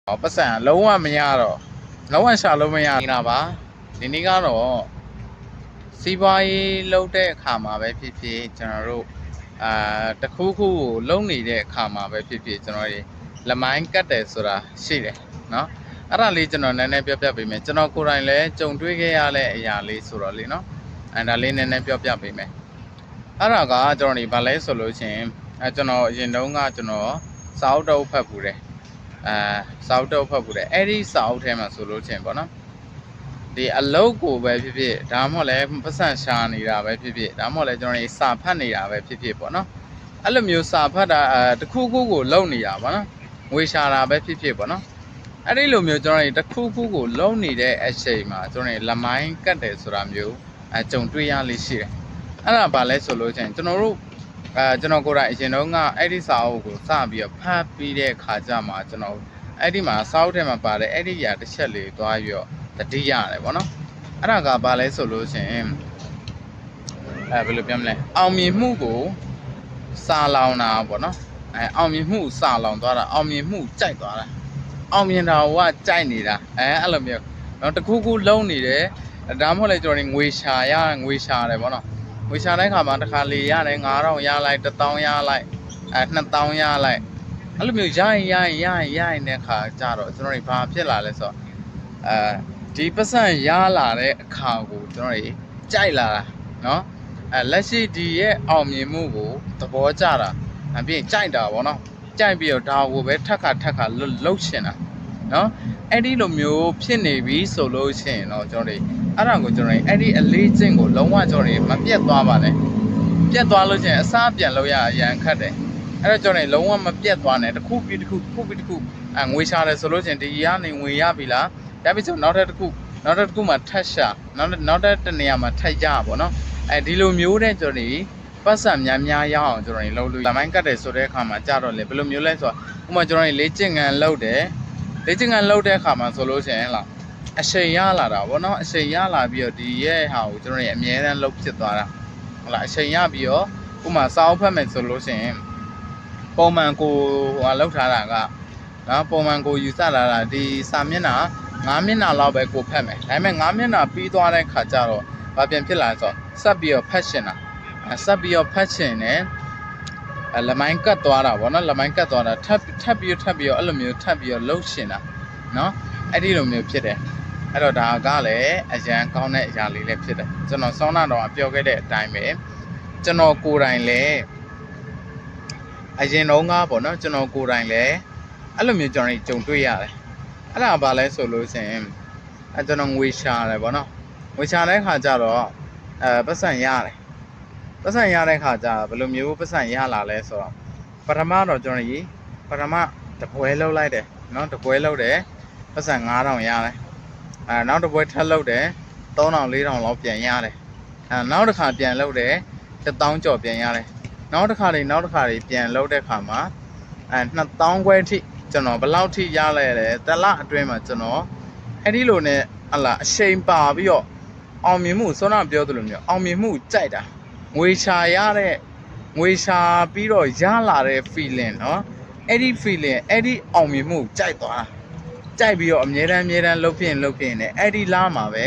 ပတ်စံလုံးဝမရတော့လုံးဝရှာလို့မရနေတာပါဒီနေ့ကတော့စီးပွားရေးလုပ်တဲ့အခါမှာပဲဖြစ်ဖြစ်ကျွန်တော်တို့တခုခုကိုလုံနေတဲ့အခါမှာပဲဖြစ်ဖြစ်ကျွန်တော်လမိုင်းကတ်တယ်ဆိုတာရှိတယ်နော်အဲ့ဒါလေးကျွန်တော်နည်းနည်းပြောပြပေးမယ်ကျွန်တော်ကိုယ်တိုင်လည်းကြုံတွေ့ခဲ့ရတဲ့အရာလေးဆိုတော့လေနော်အဲ့ဒါလေးနည်းနည်းပြောပြပေးမယ်အဲ့ဒါကကျွန်တော်ဘာလဲဆိုလို့ရှိရင်ကျွန်တော်အရင်တုန်းကကျွန်တော်စာအုပ်တုပ်ဖတ်ပူတယ်စာအုပ်တုပ်ဖတ်ပူတယ်အဲ့ဒီစာအုပ်ထဲမှာဆိုလို့ရှိရင်ပေါ့နော်ဒီအလုပ်ကိုပဲဖြစ်ဖြစ်ဒါမှမဟုတ်လည်းပတ်စံရှာနေတာပဲဖြစ်ဖြစ်ဒါမှမဟုတ်လည်းကျွန်တော်စာဖတ်နေတာပဲဖြစ်ဖြစ်ပေါ့နော်အဲ့လိုမျိုးစာဖတ်တာတခုခုကိုလုပ်နေတာပေါ့နော်ငွေရှာတာပဲဖြစ်ဖြစ်ပေါ့နော်အဲ့ဒီလိုမျိုးကျွန်တော်တခုခုကိုလုပ်နေတဲ့အချိန်မှာကျွန်တော်လမိုင်းကတ်တယ်ဆိုတာမျိုးကြုံတွေ့ရလိမ့်ရှိတယ်အဲ့ဒါဘာလဲဆိုလို့ချင်းကျွန်တော်တို့ကျွန်တော်ကိုယ်တိုင်အရင်တုန်းကအဲ့ဒီစာအုပ်ကိုစပြီးတော့ဖတ်ပြီးတဲ့အခါကျမှကျွန်တော်အဲ့ဒီမှာစာအုပ်ထဲမှာပါတယ်အဲ့ဒီຢာတစ်ချက်လေးသွားပြီးတော့တတိရတယ်ပေါ့နော်အဲ့ဒါကဘာလဲဆိုလို့ချင်းဘယ်လိုပြောမလဲအောင်မြင်မှုကိုစာလောင်တာပေါ့နော်အောင်မြင်မှုစာလောင်သွားတာအောင်မြင်မှုကြိုက်သွားတာအောင်မြင်တာကကြိုက်နေတာအဲ့လိုမျိုးနော်တခုခုလုံးနေတယ်ဒါမှမဟုတ်လေကျွန်တော်ငွေရှာတယ်ပေါ့နော်ငွေရှာတဲ့ခါမှာတစ်ခါလေရတယ်9000ရလိုက်1000ရလိုက်2000ရလိုက်အဲ့လိုမျိုးရရင်တဲ့ခါကြတော့ကျွန်တော်ဘာဖြစ်လာလဲဆိုတော့ဒီပတ်စံရလာတဲ့အခါကိုကျွန်တော်ကြိုက်လာတာနော်လက်ရှိဒီရဲ့အောင်မြင်မှုကိုသဘောကျတာပြီးရင်ကြိုက်တာပေါ့နော်ကြိုက်ပြီးတော့ဒါကိုပဲထက်ခါလှုပ်ရှင်တာနော်အဲ့ဒီလိုမျိုးဖြစ်နေပြီဆိုလို့ရှိရင်တော့ကျွန်တော်အဲ့ဒါကိုကျွန်တော်အဲ့ဒီအလေးကျင့်ကိုလုံးဝကျွန်တော်မပြတ်သွားပါနဲ့ပြတ်သွားလို့ရှိရင်အစားပြန်လို့ရအရန်ခတ်တယ်အဲ့တော့ကျွန်တော်လုံးဝမပြတ်သွားနဲ့တစ်ခုပြီးတစ်ခုငွေရှာတယ်ဆိုလို့ရှိရင်ဒီကနေငွေရပြီလားဒါပြီးဆိုနောက်တစ်ခုမှထက်ရှာနောက်တစ်နေရာမှာထက်ရပါတော့ဒီလိုမျိုးတဲ့ကျွန်တော်ပတ်စံများရအောင်ကျွန်တော်လုပ်လို့လမိုင်းကတ်တယ်ဆိုတဲ့အခါမှာကြတော့လေဘယ်လိုမျိုးလဲဆိုတော့ဥပမာကျွန်တော်လေ့ကျင့်ခန်းလုပ်တဲ့အခါမှာဆိုလို့ရှိရင်လားအချိန်ရလာတာဗောနော်အချိန်ရလာပြီးတော့ဒီရဲ့ဟာကိုကျွန်တော်အမြဲတမ်းလုပ်ဖြစ်သွားတာဟုတ်လားအချိန်ရပြီးတော့ဥပမာစာအုပ်ဖတ်မယ်ဆိုလို့ရှိရင်ပုံမှန်ကိုလောက်ထားတာကနော်ပုံမှန်ကိုယူဆလာတာဒီစာမျက်နှာ9မျက်နှာလောက်ပဲကိုဖတ်မယ်ဒါပေမဲ့9မျက်နှာပြီးသွားတဲ့ခါကျတော့ဘာပြန်ဖြစ်လာလဲဆိုတော့ဆက်ပြီးတော့ဖတ်ရှင်တာဆက်ပြီးတော့ဖတ်ရှင်တယ်လမိုင်းကတ်သွားတာဗောနော်လမိုင်းကတ်သွားတာထပ်ပြီးတော့အဲ့လိုမျိုးထပ်ပြီးတော့လှုပ်ရှင်တာနော်အဲ့ဒီလိုမျိုးဖြစ်တယ်အဲ့တော့ဒါကလည်းအရန်ကောင်းတဲ့အရာလေးလည်းဖြစ်တယ်ကျွန်တော်ဆောင်းနာတော့ပြောခဲ့တဲ့အတိုင်းပဲကျွန်တော်ကိုယ်တိုင်လည်းအရင်တော့ကပေါ့နော်ကျွန်တော်ကိုယ်တိုင်လည်းအဲ့လိုမျိုးကျွန်တော်ကြုံတွေ့ရတယ်အဲ့ဒါဘာလဲဆိုလို့ရှိရင်ကျွန်တော်ငွေရှာတယ်ပေါ့နော်ငွေရှာတဲ့ခါကျတော့ပတ်စံရတယ်ပတ်စံရတဲ့ခါကျဘယ်လိုမျိုးပတ်စံရလာလဲဆိုတော့ပထမတော့ကျွန်တော်ပထမတပွဲလောက်လိုက်တယ်နော်တပွဲလောက်တယ်ပတ်စံ9000ရတယ်နောက်တစ်ပွဲထပ်လောက်တယ်3000 4000လောက်ပြန်ရတယ်နောက်တစ်ခါပြန်လောက်တယ်1000ကျော်ပြန်ရတယ်နောက်တစ်ခါတွေပြန်လောက်တဲ့ခါမှာ2000ခွဲထိကျွန်တော်ဘယ်လောက်ထိရလဲတစ်လအတွင်းမှာကျွန်တော်အဲ့ဒီလိုနဲ့ဟလာအချိန်ပါပြီးတော့အောင်မြင်မှုစောနာပြောသလိုမျိုးအောင်မြင်မှုကြိုက်တာငွေရှာပြီးတော့ရလာတဲ့ feeling เนาะအဲ့ဒီ feeling အဲ့ဒီအောင်မြင်မှုကြိုက်သွားကြိုက်ပြီးတော့အမြဲတမ်းလှုပ်ဖြစ်နေအဲ့ဒီလားမှာပဲ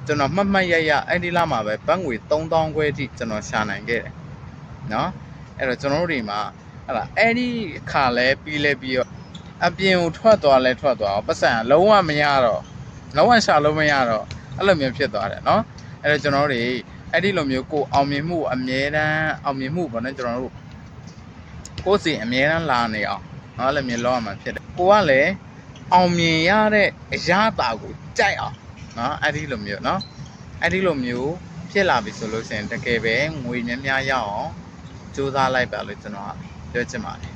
ကျွန်တော်မှတ်ရအဲ့ဒီလားမှာပဲဘတ်ငွေ3000ခွဲအထိကျွန်တော်ရှာနိုင်ခဲ့တယ်เนาะအဲ့တော့ကျွန်တော်တို့ဒီမှာဟလာအဲ့ဒီခါလဲပြီးတော့အပြင်ကိုထွက်သွားပတ်စံလုံးဝမရတော့လုံးဝရှာလို့မရတော့အဲ့လိုမျိုးဖြစ်သွားတယ်เนาะအဲ့တော့ကျွန်တော်တို့အဲ့ဒီလိုမျိုးကိုအောင်မြင်မှုအမြဲတမ်းအောင်မြင်မှုပေါ့နော်ကျွန်တော်တို့ကိုယ်စီအမြဲတမ်းလာနေအောင်နော်လည်းမျိုးလောက်ရမှာဖြစ်တယ်ကိုကလည်းအောင်မြင်ရတဲ့အရာတာကိုကြိုက်အောင်နော်အဲ့ဒီလိုမျိုးနော်အဲ့ဒီလိုမျိုးဖြစ်လာပြီဆိုလို့ရှိရင်တကယ်ပဲငွေများရအောင်စူးစမ်းလိုက်ပါလို့ကျွန်တော်ပြောချင်ပါတယ်